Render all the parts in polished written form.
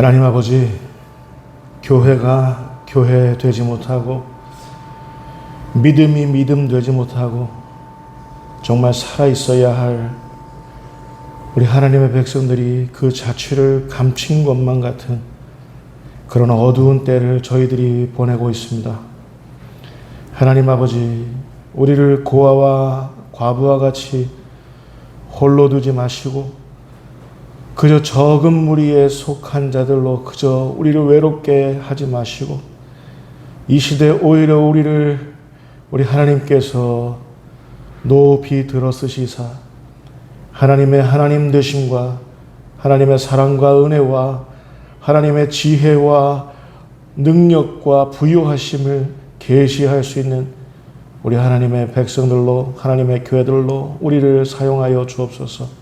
하나님 아버지, 교회가 교회 되지 못하고 믿음이 믿음 되지 못하고 정말 살아있어야 할 우리 하나님의 백성들이 그 자취를 감춘 것만 같은 그런 어두운 때를 저희들이 보내고 있습니다. 하나님 아버지, 우리를 고아와 과부와 같이 홀로 두지 마시고 그저 적은 무리에 속한 자들로 그저 우리를 외롭게 하지 마시고 이 시대에 오히려 우리 하나님께서 높이 들어쓰시사 하나님의 하나님 되심과 하나님의 사랑과 은혜와 하나님의 지혜와 능력과 부유하심을 계시할 수 있는 우리 하나님의 백성들로, 하나님의 교회들로 우리를 사용하여 주옵소서.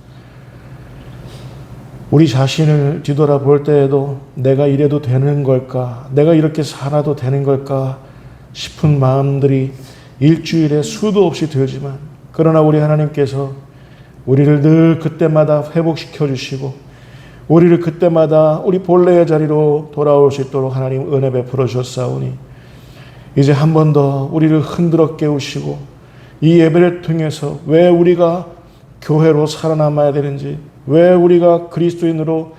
우리 자신을 뒤돌아볼 때에도 내가 이래도 되는 걸까? 내가 이렇게 살아도 되는 걸까? 싶은 마음들이 일주일에 수도 없이 들지만 그러나 우리 하나님께서 우리를 늘 그때마다 회복시켜 주시고 우리를 그때마다 우리 본래의 자리로 돌아올 수 있도록 하나님 은혜 베풀어 주셨사오니 이제 한 번 더 우리를 흔들어 깨우시고 이 예배를 통해서 왜 우리가 교회로 살아남아야 되는지, 왜 우리가 그리스도인으로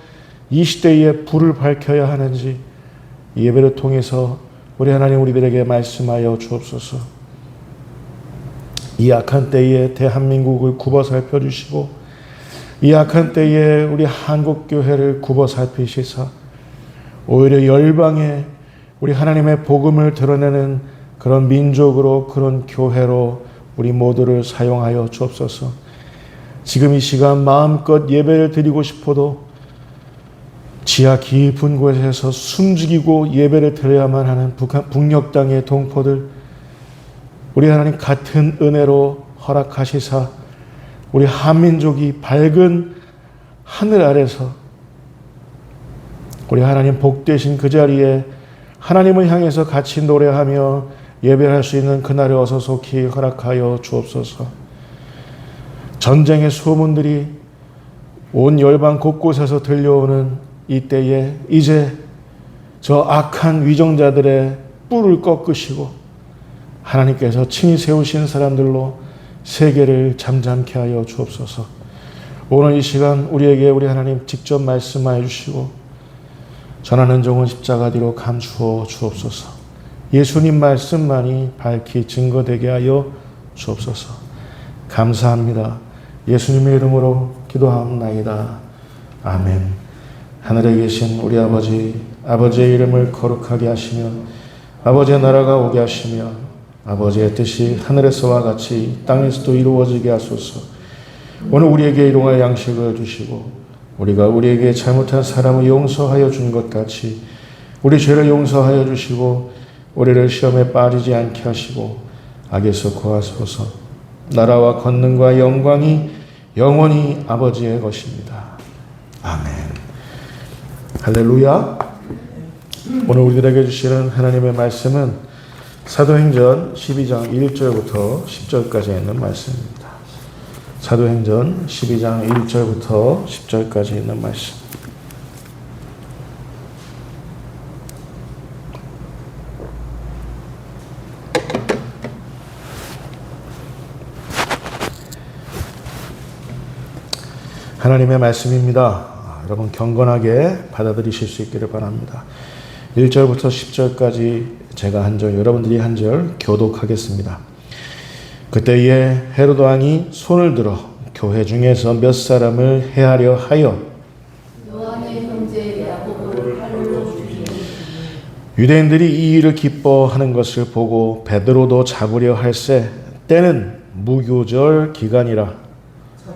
이 시대에 불을 밝혀야 하는지 이 예배를 통해서 우리 하나님 우리들에게 말씀하여 주옵소서. 이 악한 때에 대한민국을 굽어 살펴주시고 이 악한 때에 우리 한국교회를 굽어 살피시사 오히려 열방에 우리 하나님의 복음을 드러내는 그런 민족으로, 그런 교회로 우리 모두를 사용하여 주옵소서. 지금 이 시간 마음껏 예배를 드리고 싶어도 지하 깊은 곳에서 숨죽이고 예배를 드려야만 하는 북녘 땅의 동포들, 우리 하나님 같은 은혜로 허락하시사 우리 한민족이 밝은 하늘 아래서 우리 하나님 복되신 그 자리에 하나님을 향해서 같이 노래하며 예배할 수 있는 그날을 어서 속히 허락하여 주옵소서. 전쟁의 소문들이 온 열방 곳곳에서 들려오는 이때에 이제 저 악한 위정자들의 뿔을 꺾으시고 하나님께서 친히 세우신 사람들로 세계를 잠잠케 하여 주옵소서. 오늘 이 시간 우리에게 우리 하나님 직접 말씀하여 주시고 전하는 종은 십자가 뒤로 감추어 주옵소서. 예수님 말씀만이 밝히 증거되게 하여 주옵소서. 감사합니다. 예수님의 이름으로 기도하옵나이다. 아멘. 하늘에 계신 우리 아버지, 아버지의 이름을 거룩하게 하시며 아버지의 나라가 오게 하시며 아버지의 뜻이 하늘에서와 같이 땅에서도 이루어지게 하소서. 오늘 우리에게 일용할 양식을 주시고 우리가 우리에게 잘못한 사람을 용서하여 준 것 같이 우리 죄를 용서하여 주시고 우리를 시험에 빠지지 않게 하시고 악에서 구하소서. 나라와 권능과 영광이 영원히 아버지의 것입니다. 아멘. 할렐루야. 오늘 우리들에게 주시는 하나님의 말씀은 사도행전 12장 1절부터 10절까지 있는 말씀입니다. 사도행전 12장 1절부터 10절까지 있는 말씀. 하나님의 말씀입니다. 여러분 경건하게 받아들이실 수 있기를 바랍니다. 1절부터 10절까지 제가 한 절, 여러분들이 한 절 교독하겠습니다. 그때에 헤로드 왕이 손을 들어 교회 중에서 몇 사람을 해하려 하여 요한의 형제 야고보를 칼로 죽이니 유대인들이 이 일을 기뻐하는 것을 보고 베드로도 잡으려 할세 때는 무교절 기간이라.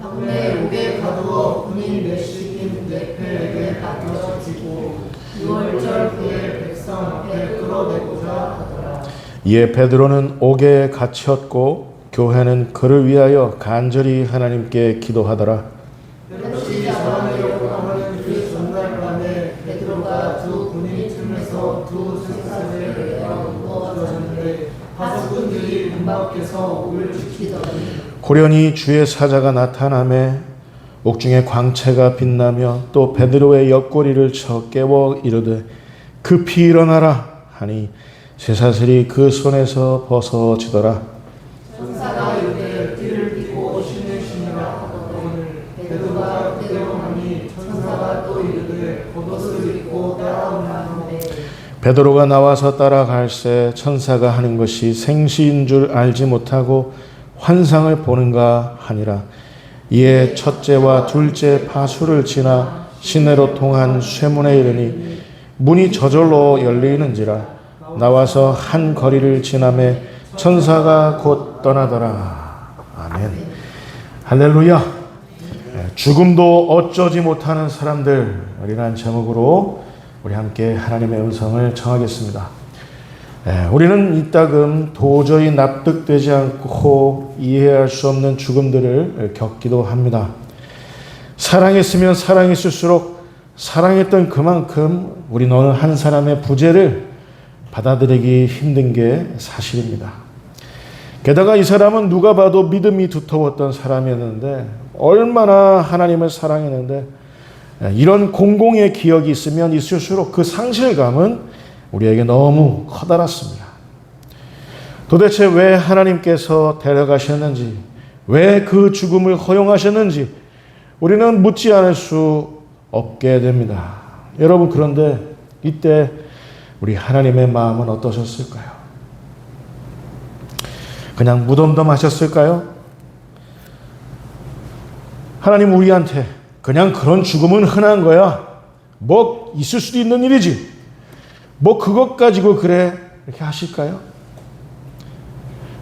당내 옥에 가두어 군인 몇십인 네펠에게 맡겨지고 6월절 후에 백성 앞에 끌어내고자 하더라. 이에 베드로는 옥에 갇혔고 교회는 그를 위하여 간절히 하나님께 기도하더라. 역시 잡아내려고 하는 그 전날 밤에 베드로가 두 군인 틈에서 두 쇠사슬을 내어 놓아줬는데 하수꾼들이 문 밖에서 옥을 지키더니 고련히 주의 사자가 나타나매 옥중에 광채가 빛나며 또 베드로의 옆구리를 쳐 깨워 이르되 급히 일어나라 하니 쇠사슬이 그 손에서 벗어지더라. 천사가 이르되 뒤를 띠고 신으시니라. 오늘 베드로가 대동하니 천사가 또 이르되 겉옷을 입고 따라오나니 베드로가 나와서 따라갈새 천사가 하는 것이 생시인 줄 알지 못하고 환상을 보는가 하니라. 이에 첫째와 둘째 파수를 지나 시내로 통한 쇠문에 이르니 문이 저절로 열리는지라. 나와서 한 거리를 지나매 천사가 곧 떠나더라. 아멘. 할렐루야. 죽음도 어쩌지 못하는 사람들, 이라는 제목으로 우리 함께 하나님의 음성을 청하겠습니다. 우리는 이따금 도저히 납득되지 않고 이해할 수 없는 죽음들을 겪기도 합니다. 사랑했으면 사랑했을수록 사랑했던 그만큼 우리는 어느 한 사람의 부재를 받아들이기 힘든 게 사실입니다. 게다가 이 사람은 누가 봐도 믿음이 두터웠던 사람이었는데 얼마나 하나님을 사랑했는데 이런 공공의 기억이 있으면 있을수록 그 상실감은 우리에게 너무 커다랗습니다. 도대체 왜 하나님께서 데려가셨는지, 왜 그 죽음을 허용하셨는지 우리는 묻지 않을 수 없게 됩니다. 여러분, 그런데 이때 우리 하나님의 마음은 어떠셨을까요? 그냥 무덤덤하셨을까요? 하나님 우리한테 그냥 그런 죽음은 흔한 거야. 뭐 있을 수도 있는 일이지. 뭐 그것 가지고 그래. 이렇게 하실까요?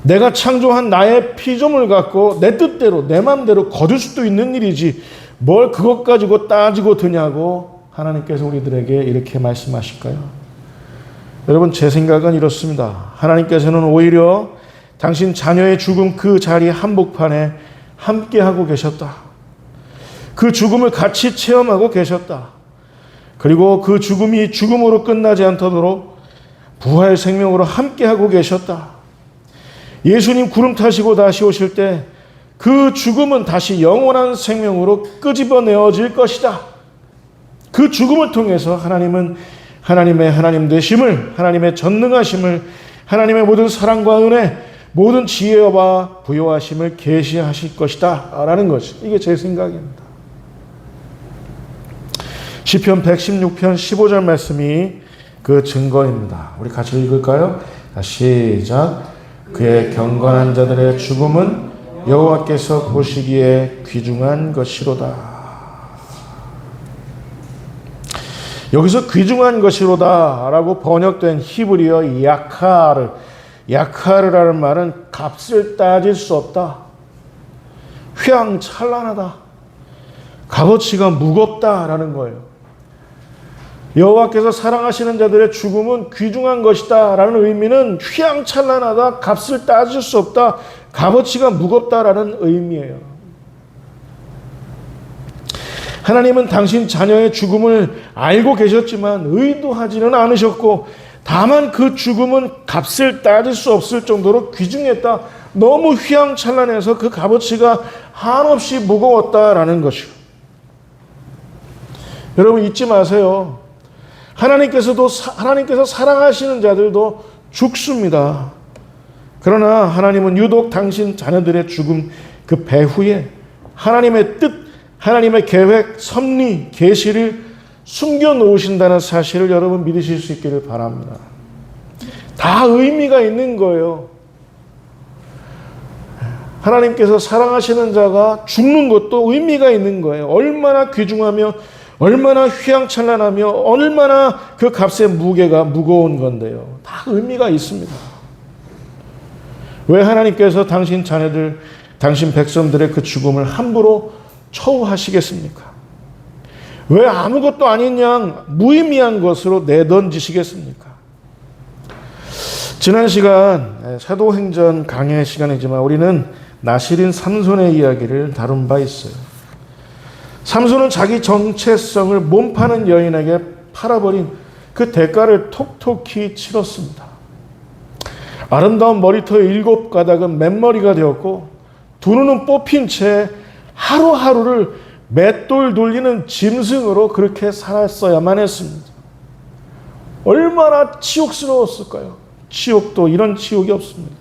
내가 창조한 나의 피조물 갖고 내 뜻대로 내 마음대로 거둘 수도 있는 일이지. 뭘 그것 가지고 따지고 드냐고 하나님께서 우리들에게 이렇게 말씀하실까요? 여러분, 제 생각은 이렇습니다. 하나님께서는 오히려 당신 자녀의 죽음 그 자리 한복판에 함께하고 계셨다. 그 죽음을 같이 체험하고 계셨다. 그리고 그 죽음이 죽음으로 끝나지 않도록 부활 생명으로 함께하고 계셨다. 예수님 구름 타시고 다시 오실 때 그 죽음은 다시 영원한 생명으로 끄집어내어질 것이다. 그 죽음을 통해서 하나님은 하나님의 하나님 되심을, 하나님의 전능하심을, 하나님의 모든 사랑과 은혜, 모든 지혜와 부요하심을 계시하실 것이다 라는 것이, 이게 제 생각입니다. 시편 116편 15절 말씀이 그 증거입니다. 우리 같이 읽을까요? 시작. 그의 경건한 자들의 죽음은 여호와께서 보시기에 귀중한 것이로다. 여기서 귀중한 것이로다 라고 번역된 히브리어 야카르라는 말은 값을 따질 수 없다, 휘황찬란하다, 값어치가 무겁다라는 거예요. 여호와께서 사랑하시는 자들의 죽음은 귀중한 것이다 라는 의미는 휘황찬란하다, 값을 따질 수 없다, 값어치가 무겁다라는 의미예요. 하나님은 당신 자녀의 죽음을 알고 계셨지만 의도하지는 않으셨고, 다만 그 죽음은 값을 따질 수 없을 정도로 귀중했다, 너무 휘황찬란해서 그 값어치가 한없이 무거웠다라는 것이요. 여러분, 잊지 마세요. 하나님께서 사랑하시는 자들도 죽습니다. 그러나 하나님은 유독 당신 자녀들의 죽음 그 배후에 하나님의 뜻, 하나님의 계획, 섭리, 계시를 숨겨놓으신다는 사실을 여러분 믿으실 수 있기를 바랍니다. 다 의미가 있는 거예요. 하나님께서 사랑하시는 자가 죽는 것도 의미가 있는 거예요. 얼마나 귀중하며 얼마나 휘황찬란하며 얼마나 그 값의 무게가 무거운 건데요. 다 의미가 있습니다. 왜 하나님께서 당신 자녀들, 당신 백성들의 그 죽음을 함부로 처우하시겠습니까? 왜 아무것도 아닌 양 무의미한 것으로 내던지시겠습니까? 지난 시간 사도행전 강해 시간이지만 우리는 나실인 삼손의 이야기를 다룬 바 있어요. 삼손은 자기 정체성을 몸파는 여인에게 팔아버린 그 대가를 톡톡히 치렀습니다. 아름다운 머리털 7가닥은 맨머리가 되었고 두 눈은 뽑힌 채 하루하루를 맷돌 돌리는 짐승으로 그렇게 살았어야만 했습니다. 얼마나 치욕스러웠을까요? 치욕도 이런 치욕이 없습니다.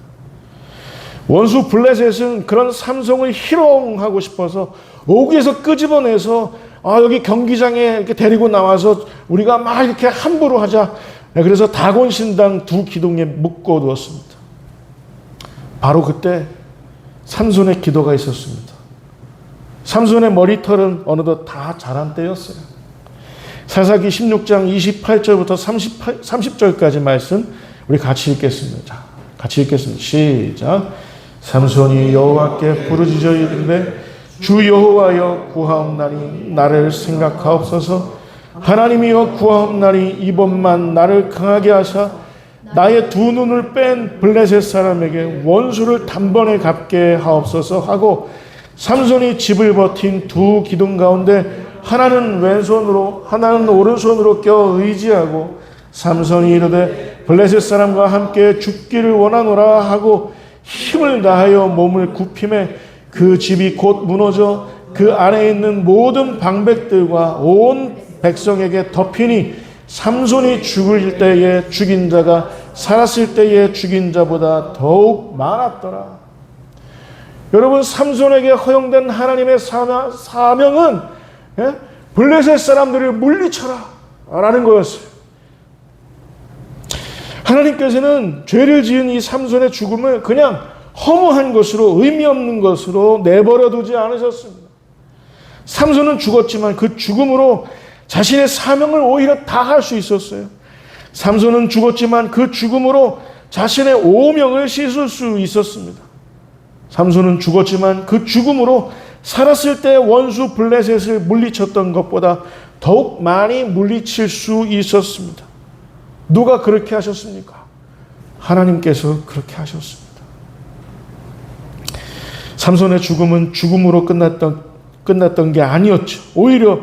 원수 블레셋은 그런 삼손을 희롱하고 싶어서 오기에서 끄집어내서 여기 경기장에 이렇게 데리고 나와서 우리가 막 이렇게 함부로 하자. 그래서 다곤 신당 두 기둥에 묶어두었습니다. 바로 그때 삼손의 기도가 있었습니다. 삼손의 머리털은 어느덧 다 자란 때였어요. 사사기 16장 28절부터 30절까지 말씀 우리 같이 읽겠습니다. 자, 같이 읽겠습니다. 시작. 삼손이 여호와께 부르짖어 이르되 주 여호와여 구하옵나니 나를 생각하옵소서. 하나님이여 구하옵나니 이번만 나를 강하게 하사 나의 두 눈을 뺀 블레셋 사람에게 원수를 단번에 갚게 하옵소서 하고 삼손이 집을 버틴 두 기둥 가운데 하나는 왼손으로 하나는 오른손으로 껴 의지하고 삼손이 이르되 블레셋 사람과 함께 죽기를 원하노라 하고 힘을 다하여 몸을 굽힘에 그 집이 곧 무너져 그 안에 있는 모든 방백들과 온 백성에게 덮이니 삼손이 죽을 때에 죽인 자가 살았을 때에 죽인 자보다 더욱 많았더라. 여러분, 삼손에게 허용된 하나님의 사명은 블레셋 사람들을 물리쳐라 라는 거였어요. 하나님께서는 죄를 지은 이 삼손의 죽음을 그냥 허무한 것으로 의미 없는 것으로 내버려 두지 않으셨습니다. 삼손은 죽었지만 그 죽음으로 자신의 사명을 오히려 다할 수 있었어요. 삼손은 죽었지만 그 죽음으로 자신의 오명을 씻을 수 있었습니다. 삼손은 죽었지만 그 죽음으로 살았을 때 원수 블레셋을 물리쳤던 것보다 더욱 많이 물리칠 수 있었습니다. 누가 그렇게 하셨습니까? 하나님께서 그렇게 하셨습니다. 삼손의 죽음은 죽음으로 끝났던 게 아니었죠. 오히려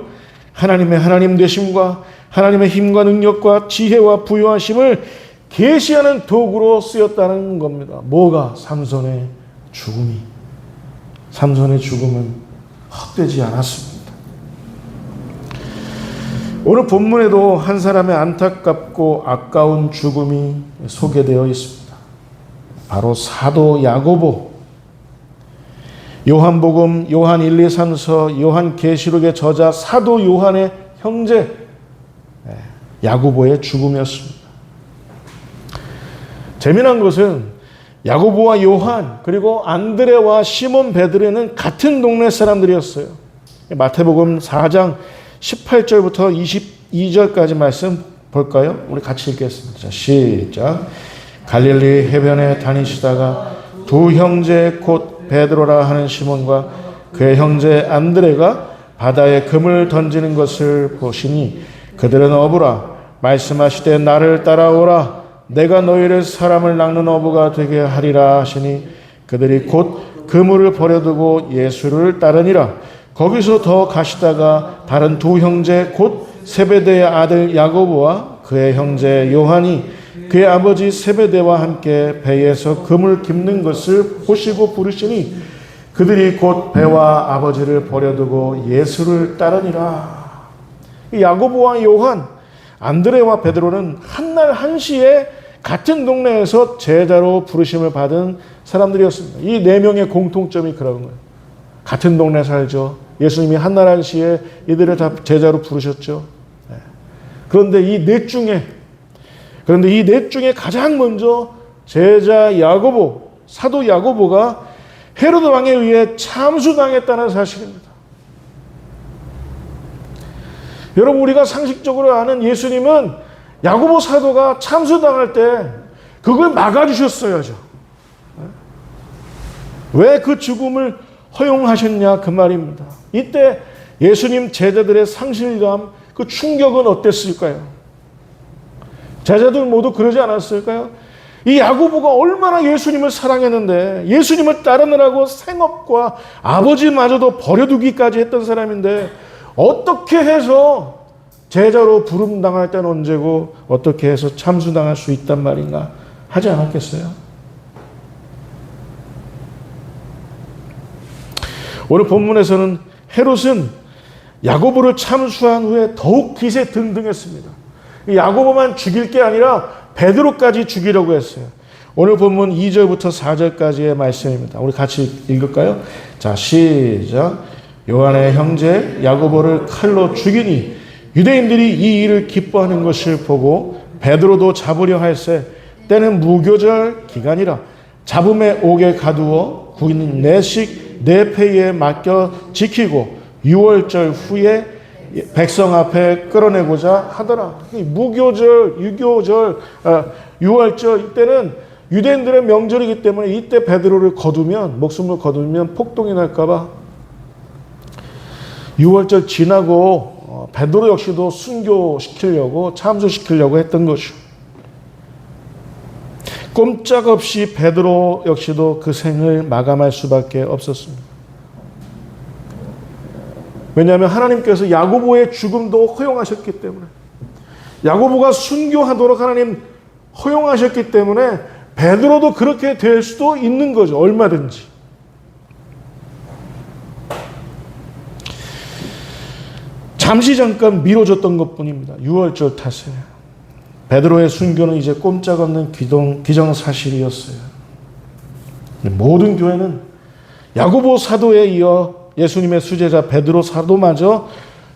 하나님의 하나님 되심과 하나님의 힘과 능력과 지혜와 부요하심을 계시하는 도구로 쓰였다는 겁니다. 뭐가? 삼손의 죽음이. 삼손의 죽음은 헛되지 않았습니다. 오늘 본문에도 한 사람의 안타깝고 아까운 죽음이 소개되어 있습니다. 바로 사도 야고보. 요한복음, 요한 1, 2, 3서, 요한계시록의 저자 사도 요한의 형제 야고보의 죽음이었습니다. 재미난 것은 야고보와 요한 그리고 안드레와 시몬 베드레는 같은 동네 사람들이었어요. 마태복음 4장 18절부터 22절까지 말씀 볼까요? 우리 같이 읽겠습니다. 자, 시작. 갈릴리 해변에 다니시다가 두 형제 곧 베드로라 하는 시몬과 그의 형제 안드레가 바다에 금을 던지는 것을 보시니 그들은 어부라 말씀하시되 나를 따라오라 내가 너희를 사람을 낚는 어부가 되게 하리라 하시니 그들이 곧 그물을 버려두고 예수를 따르니라. 거기서 더 가시다가 다른 두 형제 곧 세베대의 아들 야고보와 그의 형제 요한이 그의 아버지 세베대와 함께 배에서 금을 깁는 것을 보시고 부르시니 그들이 곧 배와 아버지를 버려두고 예수를 따르니라. 야고보와 요한, 안드레와 베드로는 한날 한시에 같은 동네에서 제자로 부르심을 받은 사람들이었습니다. 이 네 명의 공통점이 그런 거예요. 같은 동네 살죠. 예수님이 한날 한시에 이들을 다 제자로 부르셨죠. 그런데 이 넷 중에 가장 먼저 제자 야고보, 사도 야고보가 헤로드 왕에 의해 참수당했다는 사실입니다. 여러분, 우리가 상식적으로 아는 예수님은 야고보 사도가 참수당할 때 그걸 막아주셨어야죠. 왜 그 죽음을 허용하셨냐 그 말입니다. 이때 예수님 제자들의 상실감, 그 충격은 어땠을까요? 제자들 모두 그러지 않았을까요? 이 야고보가 얼마나 예수님을 사랑했는데 예수님을 따르느라고 생업과 아버지마저도 버려두기까지 했던 사람인데 어떻게 해서 제자로 부름당할 때는 언제고 어떻게 해서 참수당할 수 있단 말인가 하지 않았겠어요? 오늘 본문에서는 헤롯은 야고보를 참수한 후에 더욱 기세 등등했습니다. 야고보만 죽일 게 아니라 베드로까지 죽이려고 했어요. 오늘 본문 2절부터 4절까지의 말씀입니다. 우리 같이 읽을까요? 자, 시작. 요한의 형제 야고보를 칼로 죽이니 유대인들이 이 일을 기뻐하는 것을 보고 베드로도 잡으려 할세 때는 무교절 기간이라 잡음에 옥에 가두어 구인 4식 4패에 맡겨 지키고 6월절 후에 백성 앞에 끌어내고자 하더라. 무교절, 유교절, 6월절 이때는 유대인들의 명절이기 때문에 이때 베드로를 거두면, 목숨을 거두면 폭동이 날까봐 6월절 지나고 베드로 역시도 순교시키려고, 참수시키려고 했던 것이죠. 꼼짝없이 베드로 역시도 그 생을 마감할 수밖에 없었습니다. 왜냐하면 하나님께서 야고보의 죽음도 허용하셨기 때문에, 야고보가 순교하도록 하나님 허용하셨기 때문에 베드로도 그렇게 될 수도 있는 거죠. 얼마든지. 잠시 잠깐 미뤄졌던 것뿐입니다. 6월절 탓에. 베드로의 순교는 이제 꼼짝없는 기정사실이었어요. 모든 교회는 야고보 사도에 이어 예수님의 수제자 베드로 사도마저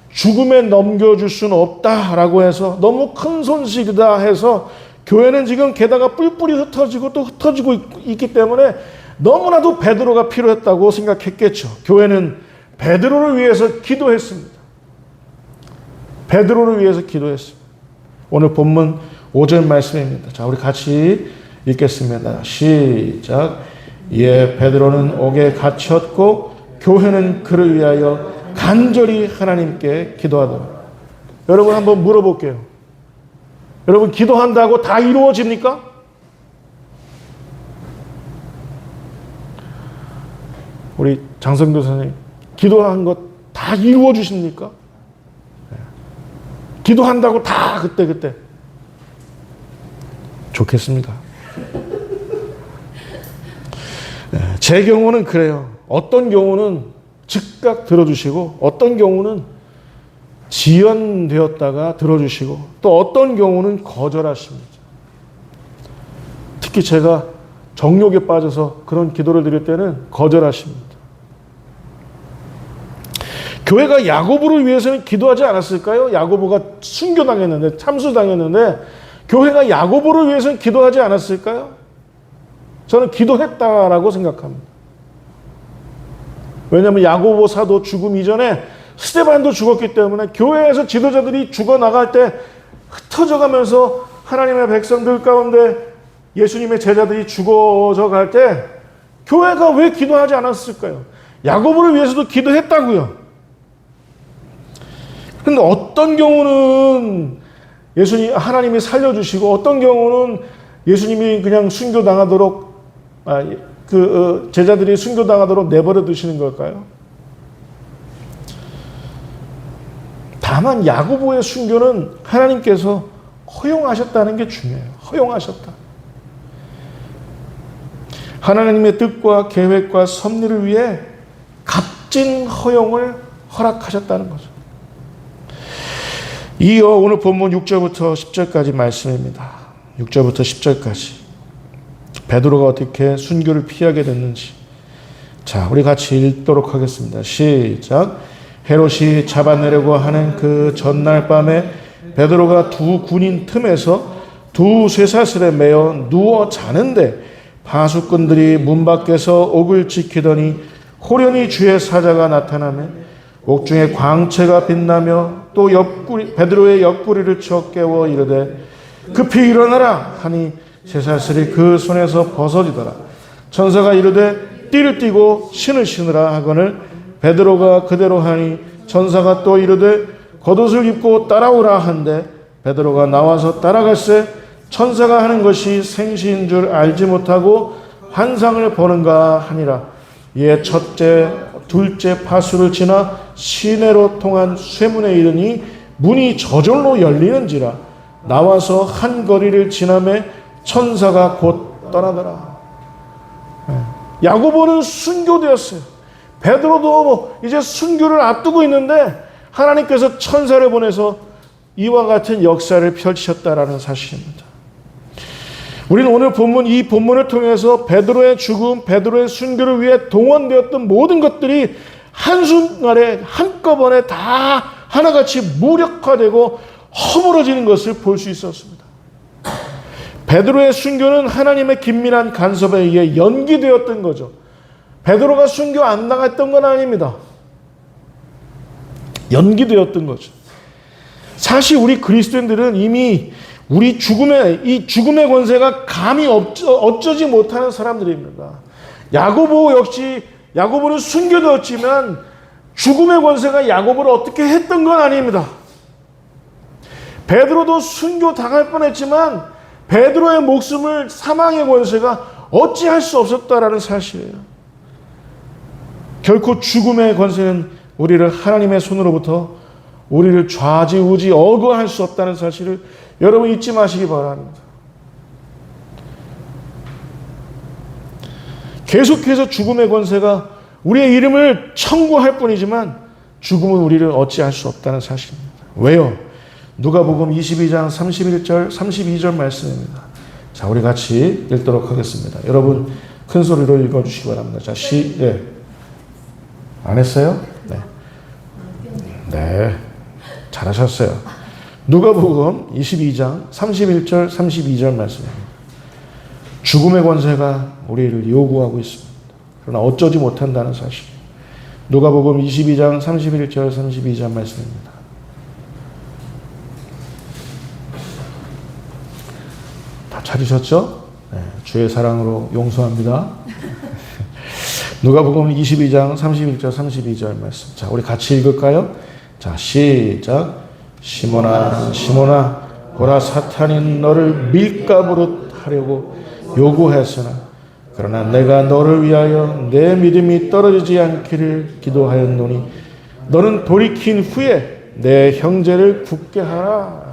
죽음에 넘겨줄 수는 없다라고 해서, 너무 큰 손실이다 해서 교회는 지금 게다가 뿔뿔이 흩어지고 또 흩어지고 있기 때문에 너무나도 베드로가 필요했다고 생각했겠죠. 교회는 베드로를 위해서 기도했습니다. 베드로를 위해서 기도했습니다. 오늘 본문 5절 말씀입니다. 자, 우리 같이 읽겠습니다. 시작. 이에 베드로는 옥에 갇혔고 교회는 그를 위하여 간절히 하나님께 기도하더라. 여러분 한번 물어볼게요. 여러분 기도한다고 다 이루어집니까? 우리 장성도 선생님 기도한 것 다 이루어 주십니까? 기도한다고 다 그때 좋겠습니다. 제 경우는 그래요. 어떤 경우는 즉각 들어주시고 어떤 경우는 지연되었다가 들어주시고 또 어떤 경우는 거절하십니다. 특히 제가 정욕에 빠져서 그런 기도를 드릴 때는 거절하십니다. 교회가 야고보를 위해서는 기도하지 않았을까요? 야고보가 순교당했는데, 참수당했는데 교회가 야고보를 위해서는 기도하지 않았을까요? 저는 기도했다라고 생각합니다. 왜냐하면 야고보 사도 죽음 이전에 스데반도 죽었기 때문에 교회에서 지도자들이 죽어나갈 때 흩어져 가면서 하나님의 백성들 가운데 예수님의 제자들이 죽어져 갈 때 교회가 왜 기도하지 않았을까요? 야고보를 위해서도 기도했다고요. 그런데 어떤 경우는 하나님이 살려주시고 어떤 경우는 예수님이 그냥 순교당하도록 제자들이 순교당하도록 내버려 두시는 걸까요? 다만 야고보의 순교는 하나님께서 허용하셨다는 게 중요해요. 허용하셨다. 하나님의 뜻과 계획과 섭리를 위해 값진 허용을 허락하셨다는 거죠. 이어 오늘 본문 6절부터 10절까지 말씀입니다. 6절부터 10절까지 베드로가 어떻게 순교를 피하게 됐는지, 자, 우리 같이 읽도록 하겠습니다. 시작. 헤롯이 잡아내려고 하는 그 전날 밤에 베드로가 두 군인 틈에서 두 쇠사슬에 매어 누워 자는데 파수꾼들이 문 밖에서 옥을 지키더니 호련히 주의 사자가 나타나며 옥중에 광채가 빛나며 또 베드로의 옆구리를 쳐 깨워 이르되 급히 일어나라 하니 쇠사슬이 그 손에서 벗어지더라. 천사가 이르되 띠를 띠고 신을 신으라 하거늘 베드로가 그대로 하니 천사가 또 이르되 겉옷을 입고 따라오라 한데 베드로가 나와서 따라갈새 천사가 하는 것이 생시인 줄 알지 못하고 환상을 보는가 하니라. 이에 첫째 둘째 파수를 지나 시내로 통한 쇠문에 이르니 문이 저절로 열리는지라. 나와서 한 거리를 지나매 천사가 곧 떠나더라. 야고보는 순교되었어요. 베드로도 이제 순교를 앞두고 있는데 하나님께서 천사를 보내서 이와 같은 역사를 펼치셨다라는 사실입니다. 우리는 오늘 이 본문을 통해서 베드로의 죽음, 베드로의 순교를 위해 동원되었던 모든 것들이 한순간에 한꺼번에 다 하나같이 무력화되고 허물어지는 것을 볼 수 있었습니다. 베드로의 순교는 하나님의 긴밀한 간섭에 의해 연기되었던 거죠. 베드로가 순교 안 나갔던 건 아닙니다. 연기되었던 거죠. 사실 우리 그리스도인들은 이미 우리 이 죽음의 권세가 감히 어쩌지 못하는 사람들입니다. 야고보는 순교되었지만 죽음의 권세가 야고보를 어떻게 했던 건 아닙니다. 베드로도 순교 당할 뻔했지만 베드로의 목숨을 사망의 권세가 어찌할 수 없었다라는 사실이에요. 결코 죽음의 권세는 우리를 하나님의 손으로부터 우리를 좌지우지 어거할 수 없다는 사실을 여러분 잊지 마시기 바랍니다. 계속해서 죽음의 권세가 우리의 이름을 청구할 뿐이지만 죽음은 우리를 어찌할 수 없다는 사실입니다. 왜요? 누가복음 22장 31절 32절 말씀입니다. 자, 우리 같이 읽도록 하겠습니다. 여러분 큰 소리로 읽어주시기 바랍니다. 자, 안 했어요? 네. 잘하셨어요. 누가복음 22장 31절 32절 말씀입니다. 죽음의 권세가 우리를 요구하고 있습니다. 그러나 어쩌지 못한다는 사실. 누가복음 22장 31절 32절 말씀입니다. 다 찾으셨죠? 네, 주의 사랑으로 용서합니다. 누가복음 22장 31절 32절 말씀. 자, 우리 같이 읽을까요? 자, 시작. 시몬아, 시몬아, 보라 사탄이 너를 밀가부로 하려고 요구했으나 그러나 내가 너를 위하여 내 믿음이 떨어지지 않기를 기도하였노니 너는 돌이킨 후에 내 형제를 굳게 하라.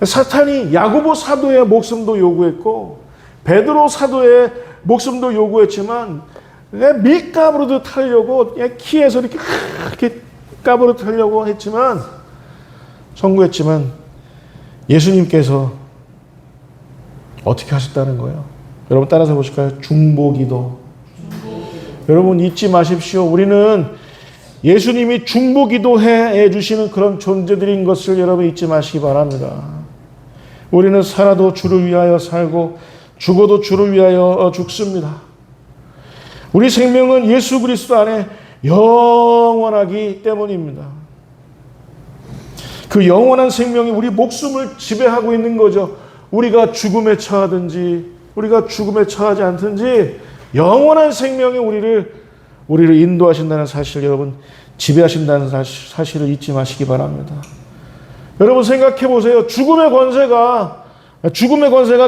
사탄이 야고보 사도의 목숨도 요구했고 베드로 사도의 목숨도 요구했지만 밀가부로 타려고 키에서 이렇게 가부로 타려고 했지만 선구했지만 예수님께서 어떻게 하셨다는 거예요? 여러분 따라서 보실까요? 중보기도. 여러분 잊지 마십시오. 우리는 예수님이 중보기도해 주시는 그런 존재들인 것을 여러분 잊지 마시기 바랍니다. 우리는 살아도 주를 위하여 살고 죽어도 주를 위하여 죽습니다. 우리 생명은 예수 그리스도 안에 영원하기 때문입니다. 그 영원한 생명이 우리 목숨을 지배하고 있는 거죠. 우리가 죽음에 처하든지 우리가 죽음에 처하지 않든지 영원한 생명이 우리를 인도하신다는 사실, 여러분 지배하신다는 사실을 잊지 마시기 바랍니다. 여러분 생각해 보세요. 죽음의 권세가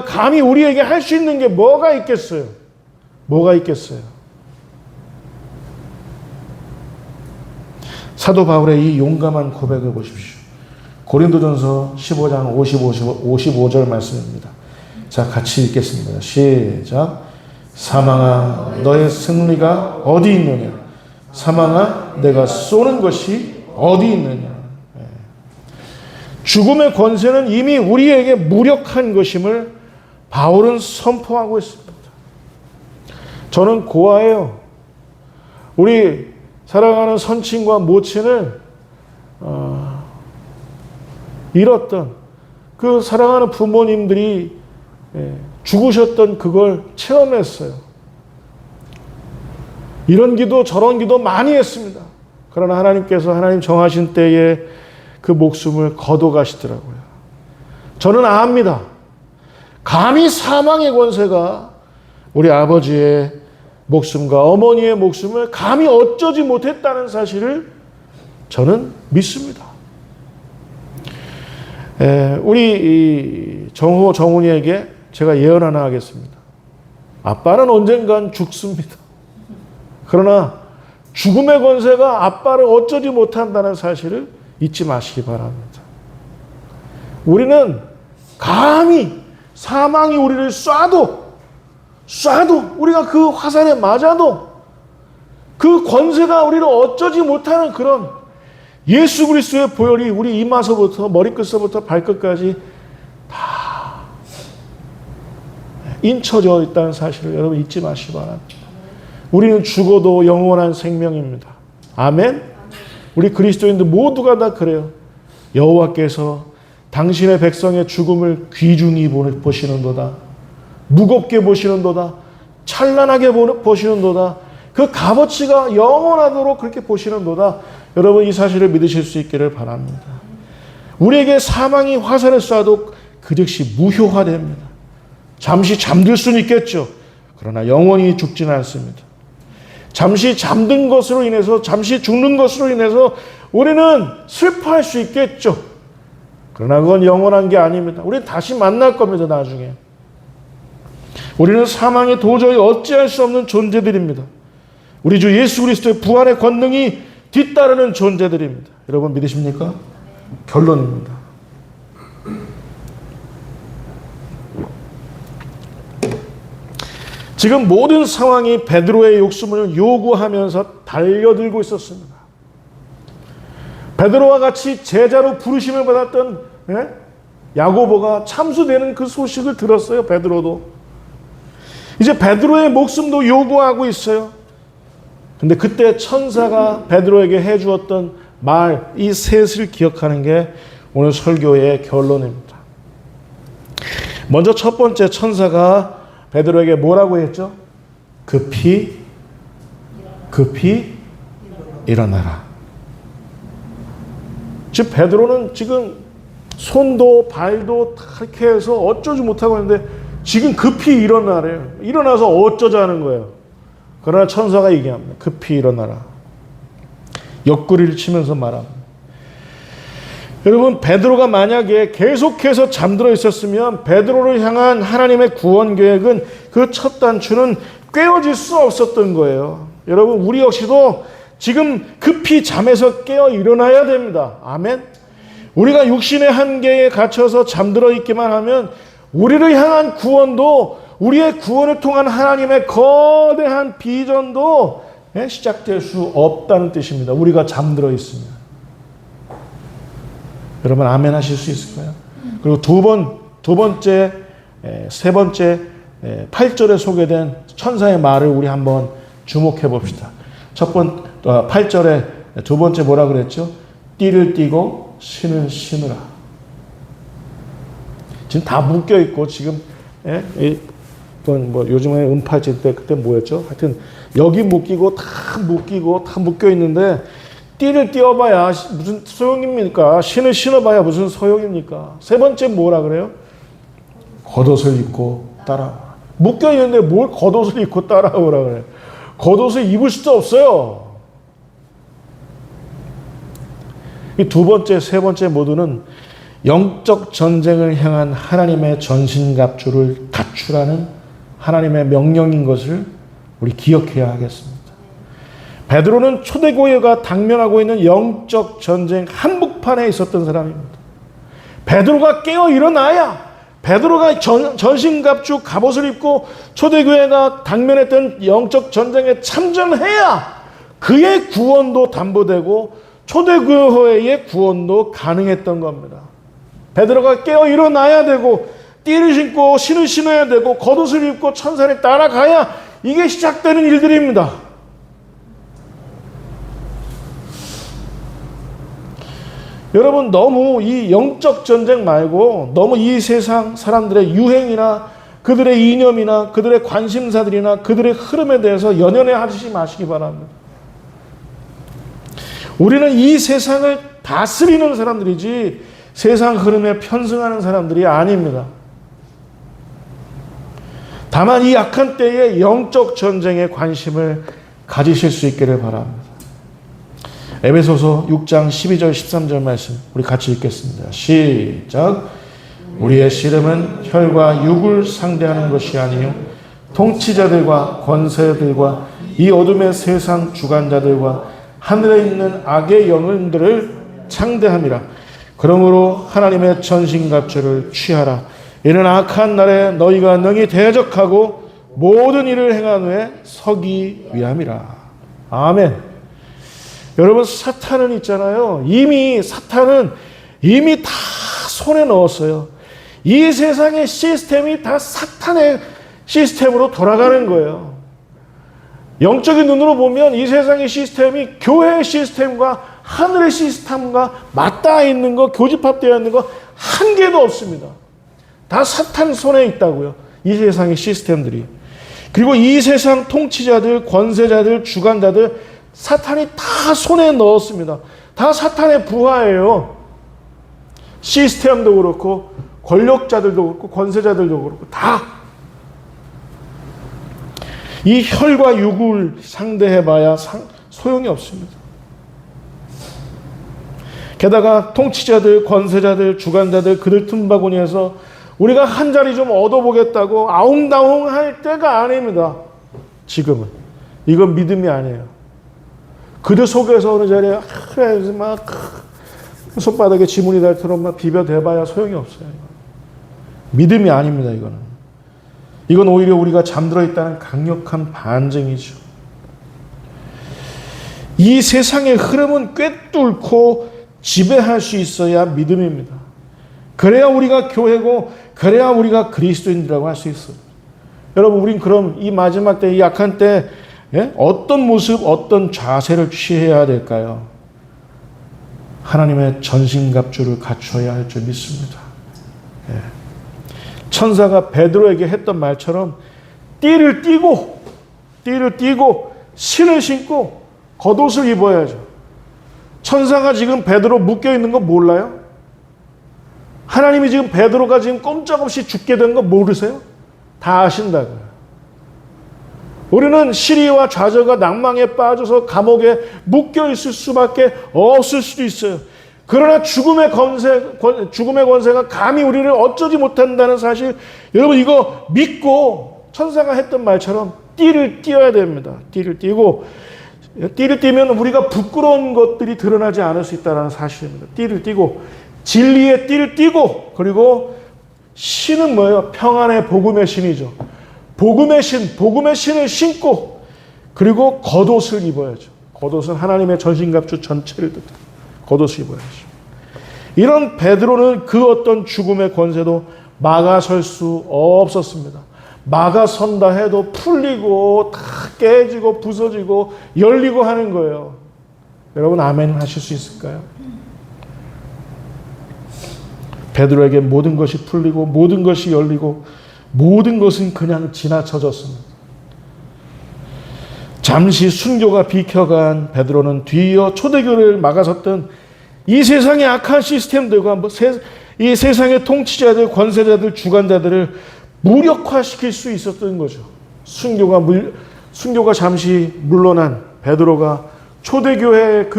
감히 우리에게 할 수 있는 게 뭐가 있겠어요? 뭐가 있겠어요? 사도 바울의 이 용감한 고백을 보십시오. 고린도전서 15장 55절 말씀입니다. 자, 같이 읽겠습니다. 시작. 사망아, 너의 승리가 어디 있느냐? 사망아, 내가 쏘는 것이 어디 있느냐? 죽음의 권세는 이미 우리에게 무력한 것임을 바울은 선포하고 있습니다. 저는 고아예요. 우리 사랑하는 선친과 모친을 잃었던 그 사랑하는 부모님들이 죽으셨던 그걸 체험했어요. 이런 기도 저런 기도 많이 했습니다. 그러나 하나님께서 하나님 정하신 때에 그 목숨을 거둬가시더라고요. 저는 압니다. 감히 사망의 권세가 우리 아버지의 목숨과 어머니의 목숨을 감히 어쩌지 못했다는 사실을 저는 믿습니다. 우리 정훈이에게 제가 예언 하나 하겠습니다. 아빠는 언젠간 죽습니다. 그러나 죽음의 권세가 아빠를 어쩌지 못한다는 사실을 잊지 마시기 바랍니다. 우리는 감히 사망이 우리를 쏴도 우리가 그 화살에 맞아도 그 권세가 우리를 어쩌지 못하는 그런 예수 그리스도의 보혈이 우리 이마서부터 머리끝서부터 발끝까지 다 인쳐져 있다는 사실을 여러분 잊지 마시기 바랍니다. 우리는 죽어도 영원한 생명입니다. 아멘? 우리 그리스도인들 모두가 다 그래요. 여호와께서 당신의 백성의 죽음을 귀중히 보시는도다. 무겁게 보시는도다. 찬란하게 보시는도다. 그 값어치가 영원하도록 그렇게 보시는도다. 여러분 이 사실을 믿으실 수 있기를 바랍니다. 우리에게 사망이 화살을 쏴도 그 즉시 무효화됩니다. 잠시 잠들 수는 있겠죠. 그러나 영원히 죽지는 않습니다. 잠시 잠든 것으로 인해서, 잠시 죽는 것으로 인해서 우리는 슬퍼할 수 있겠죠. 그러나 그건 영원한 게 아닙니다. 우리는 다시 만날 겁니다, 나중에. 우리는 사망에 도저히 어찌할 수 없는 존재들입니다. 우리 주 예수 그리스도의 부활의 권능이 뒤따르는 존재들입니다. 여러분 믿으십니까? 결론입니다. 지금 모든 상황이 베드로의 욕심을 요구하면서 달려들고 있었습니다. 베드로와 같이 제자로 부르심을 받았던 야고보가 참수되는 그 소식을 들었어요. 베드로도. 이제 베드로의 목숨도 요구하고 있어요. 근데 그때 천사가 베드로에게 해주었던 말, 이 셋을 기억하는 게 오늘 설교의 결론입니다. 먼저 첫 번째 천사가 베드로에게 뭐라고 했죠? 급히 일어나라. 즉 베드로는 지금 손도 발도 이렇게 해서 어쩌지 못하고 있는데 지금 급히 일어나래요. 일어나서 어쩌자는 거예요. 그러나 천사가 얘기합니다. 급히 일어나라. 옆구리를 치면서 말합니다. 여러분 베드로가 만약에 계속해서 잠들어 있었으면 베드로를 향한 하나님의 구원 계획은 그 첫 단추는 꿰어질 수 없었던 거예요. 여러분 우리 역시도 지금 급히 잠에서 깨어 일어나야 됩니다. 아멘. 우리가 육신의 한계에 갇혀서 잠들어 있기만 하면 우리를 향한 구원도, 우리의 구원을 통한 하나님의 거대한 비전도 시작될 수 없다는 뜻입니다. 우리가 잠들어 있으면. 여러분 아멘 하실 수 있을까요? 그리고 두 번째, 세 번째 8절에 소개된 천사의 말을 우리 한번 주목해 봅시다. 8절에 두 번째 뭐라 그랬죠? 띠를 띠고 신을 신으라. 지금 다 묶여 있고 지금 뭐 요즘에 은팔찌 때 그때 뭐였죠? 하여튼 여기 묶이고 다 묶여 있는데 띠를 띄워봐야 무슨 소용입니까? 신을 신어봐야 무슨 소용입니까? 세 번째 뭐라 그래요? 겉옷을 입고 따라와. 묶여 있는데 뭘 겉옷을 입고 따라오라 그래요? 겉옷을 입을 수도 없어요. 이 두 번째, 세 번째 모두는 영적 전쟁을 향한 하나님의 전신갑주를 갖추라는 하나님의 명령인 것을 우리 기억해야 하겠습니다. 베드로는 초대교회가 당면하고 있는 영적 전쟁 한복판에 있었던 사람입니다. 베드로가 깨어 일어나야, 베드로가 전신갑주 갑옷을 입고 초대교회가 당면했던 영적 전쟁에 참전해야 그의 구원도 담보되고 초대교회의 구원도 가능했던 겁니다. 베드로가 깨어 일어나야 되고 띠를 신고 신을 신어야 되고 겉옷을 입고 천사를 따라가야 이게 시작되는 일들입니다. 여러분 너무 이 영적 전쟁 말고 너무 이 세상 사람들의 유행이나 그들의 이념이나 그들의 관심사들이나 그들의 흐름에 대해서 연연해 하지 마시기 바랍니다. 우리는 이 세상을 다스리는 사람들이지 세상 흐름에 편승하는 사람들이 아닙니다. 다만 이 약한 때에 영적 전쟁에 관심을 가지실 수 있기를 바랍니다. 에베소서 6장 12절 13절 말씀 우리 같이 읽겠습니다. 시작. 우리의 씨름은 혈과 육을 상대하는 것이 아니요 통치자들과 권세들과 이 어둠의 세상 주관자들과 하늘에 있는 악의 영혼들을 상대함이라. 그러므로 하나님의 전신갑주를 취하라. 이는 악한 날에 너희가 능히 대적하고 모든 일을 행한 후에 서기 위함이라. 아멘. 여러분, 사탄은 있잖아요. 사탄은 이미 다 손에 넣었어요. 이 세상의 시스템이 다 사탄의 시스템으로 돌아가는 거예요. 영적인 눈으로 보면 이 세상의 시스템이 교회의 시스템과 하늘의 시스템과 맞닿아 있는 거, 교집합되어 있는 거 한 개도 없습니다. 다 사탄 손에 있다고요. 이 세상의 시스템들이. 그리고 이 세상 통치자들, 권세자들, 주관자들 사탄이 다 손에 넣었습니다. 다 사탄의 부하예요. 시스템도 그렇고 권력자들도 그렇고 권세자들도 그렇고 다. 이 혈과 육을 상대해봐야 소용이 없습니다. 게다가 통치자들, 권세자들, 주관자들 그들 틈바구니에서 우리가 한 자리 좀 얻어보겠다고 아웅다웅 할 때가 아닙니다. 지금은. 이건 믿음이 아니에요. 그들 속에서 어느 자리에 막 손바닥에 지문이 닳도록 막 비벼대봐야 소용이 없어요. 믿음이 아닙니다. 이건 오히려 우리가 잠들어 있다는 강력한 반증이죠. 이 세상의 흐름은 꿰뚫고 지배할 수 있어야 믿음입니다. 그래야 우리가 교회고 그래야 우리가 그리스도인이라고 할 수 있어요. 여러분, 우린 그럼 이 마지막 때, 이 약한 때 어떤 모습, 어떤 자세를 취해야 될까요? 하나님의 전신갑주를 갖춰야 할 줄 믿습니다. 천사가 베드로에게 했던 말처럼 띠를 띠고 신을 신고 겉옷을 입어야죠. 천사가 지금 베드로 묶여있는 거 몰라요? 하나님이 지금 베드로가 지금 꼼짝없이 죽게 된 거 모르세요? 다 아신다고요. 우리는 시리와 좌절과 낭망에 빠져서 감옥에 묶여있을 수밖에 없을 수도 있어요. 그러나 죽음의 권세가 감히 우리를 어쩌지 못한다는 사실, 여러분 이거 믿고 천사가 했던 말처럼 띠를 띄어야 됩니다. 띠를 띠면 우리가 부끄러운 것들이 드러나지 않을 수 있다는 사실입니다. 띠를 띠고, 진리의 띠를 띠고, 그리고 신은 뭐예요? 평안의 복음의 신이죠. 복음의 신을 신고, 그리고 겉옷을 입어야죠. 겉옷은 하나님의 전신갑주 전체를 뜻합니다. 겉옷을 입어야죠. 이런 베드로는 그 어떤 죽음의 권세도 막아설 수 없었습니다. 막아선다 해도 풀리고 다 깨지고 부서지고 열리고 하는 거예요. 여러분 아멘 하실 수 있을까요? 베드로에게 모든 것이 풀리고 모든 것이 열리고 모든 것은 그냥 지나쳐졌습니다. 잠시 순교가 비켜간 베드로는 뒤이어 초대교회를 막아섰던 이 세상의 악한 시스템들과 이 세상의 통치자들, 권세자들, 주관자들을 무력화시킬 수 있었던 거죠. 순교가 잠시 물러난 베드로가 초대교회의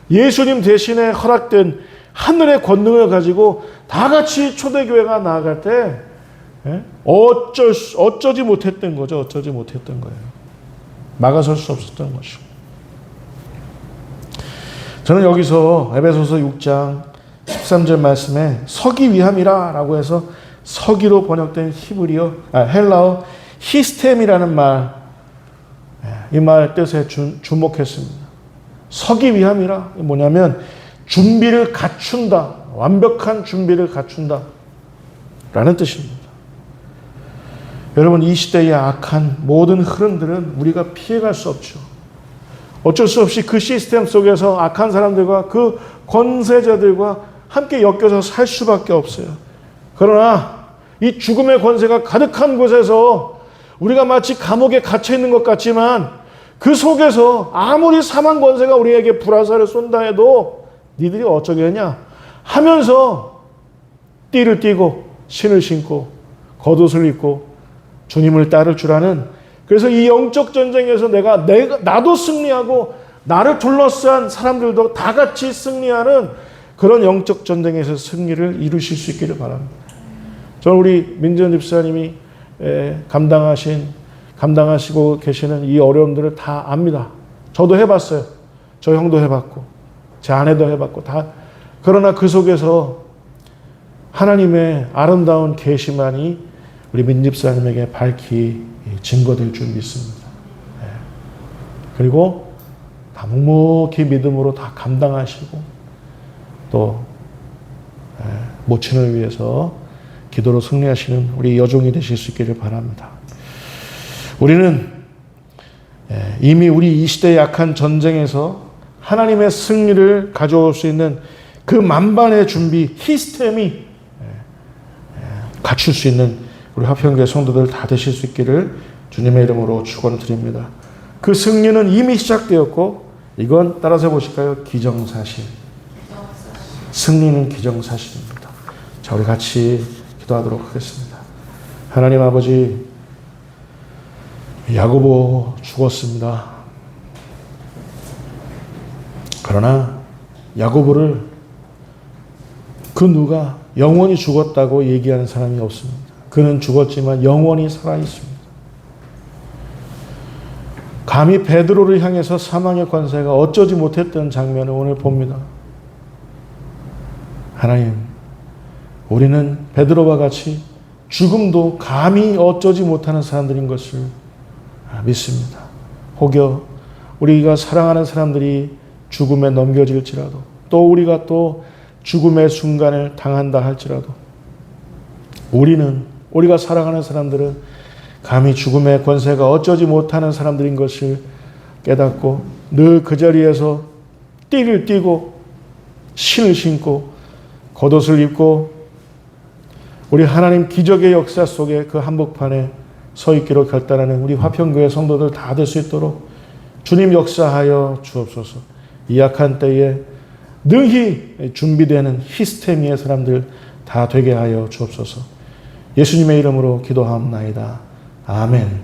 예수님 대신에 허락된 하늘의 권능을 가지고 다 같이 초대교회가 나아갈 때 어쩌지 못했던 거죠. 어쩌지 못했던 거예요. 막아설 수 없었던 것이죠. 저는 여기서 에베소서 6장 13절 말씀에 서기 위함이라 라고 해서 서기로 번역된 헬라어 히스템이라는 말, 이 말 뜻에 주목했습니다. 서기 위함이라 뭐냐면 준비를 갖춘다, 완벽한 준비를 갖춘다 라는 뜻입니다. 여러분, 이 시대의 악한 모든 흐름들은 우리가 피해갈 수 없죠. 어쩔 수 없이 그 시스템 속에서 악한 사람들과 그 권세자들과 함께 엮여서 살 수밖에 없어요. 그러나 이 죽음의 권세가 가득한 곳에서 우리가 마치 감옥에 갇혀 있는 것 같지만 그 속에서 아무리 사망 권세가 우리에게 불화살을 쏜다 해도 니들이 어쩌겠냐 하면서 띠를 띠고 신을 신고 겉옷을 입고 주님을 따를 줄 아는, 그래서 이 영적 전쟁에서 나도 승리하고 나를 둘러싼 사람들도 다 같이 승리하는 그런 영적 전쟁에서 승리를 이루실 수 있기를 바랍니다. 저는 우리 민지연 집사님이 감당하시고 계시는 이 어려움들을 다 압니다. 저도 해봤어요. 저 형도 해봤고 제 아내도 해봤고 다. 그러나 그 속에서 하나님의 아름다운 계시만이 우리 민 집사님에게 밝히 증거될 줄 믿습니다. 그리고 다 묵묵히 믿음으로 다 감당하시고 또 모친을 위해서 기도로 승리하시는 우리 여종이 되실 수 있기를 바랍니다. 우리는 이미 우리 이 시대의 약한 전쟁에서 하나님의 승리를 가져올 수 있는 그 만반의 준비, 시스템이 갖출 수 있는 우리 화평교회 성도들 다 되실 수 있기를 주님의 이름으로 축원드립니다. 그 승리는 이미 시작되었고 이건 따라서 보실까요? 기정사실. 승리는 기정사실입니다. 자, 우리 같이 기도하도록 하겠습니다. 하나님 아버지, 야고보 죽었습니다. 그러나 야고보를 그 누가 영원히 죽었다고 얘기하는 사람이 없습니다. 그는 죽었지만 영원히 살아 있습니다. 감히 베드로를 향해서 사망의 권세가 어쩌지 못했던 장면을 오늘 봅니다. 하나님, 우리는 베드로와 같이 죽음도 감히 어쩌지 못하는 사람들인 것을 믿습니다. 혹여 우리가 사랑하는 사람들이 죽음에 넘겨질지라도 또 우리가 또 죽음의 순간을 당한다 할지라도 우리가 사랑하는 사람들은 감히 죽음의 권세가 어쩌지 못하는 사람들인 것을 깨닫고 늘 그 자리에서 띠를 띠고 신을 신고 겉옷을 입고 우리 하나님 기적의 역사 속에 그 한복판에 서 있기로 결단하는 우리 화평교회 성도들 다 될 수 있도록 주님 역사하여 주옵소서. 이 약한 때에 능히 준비되는 히스테미의 사람들 다 되게 하여 주옵소서. 예수님의 이름으로 기도하옵나이다. 아멘.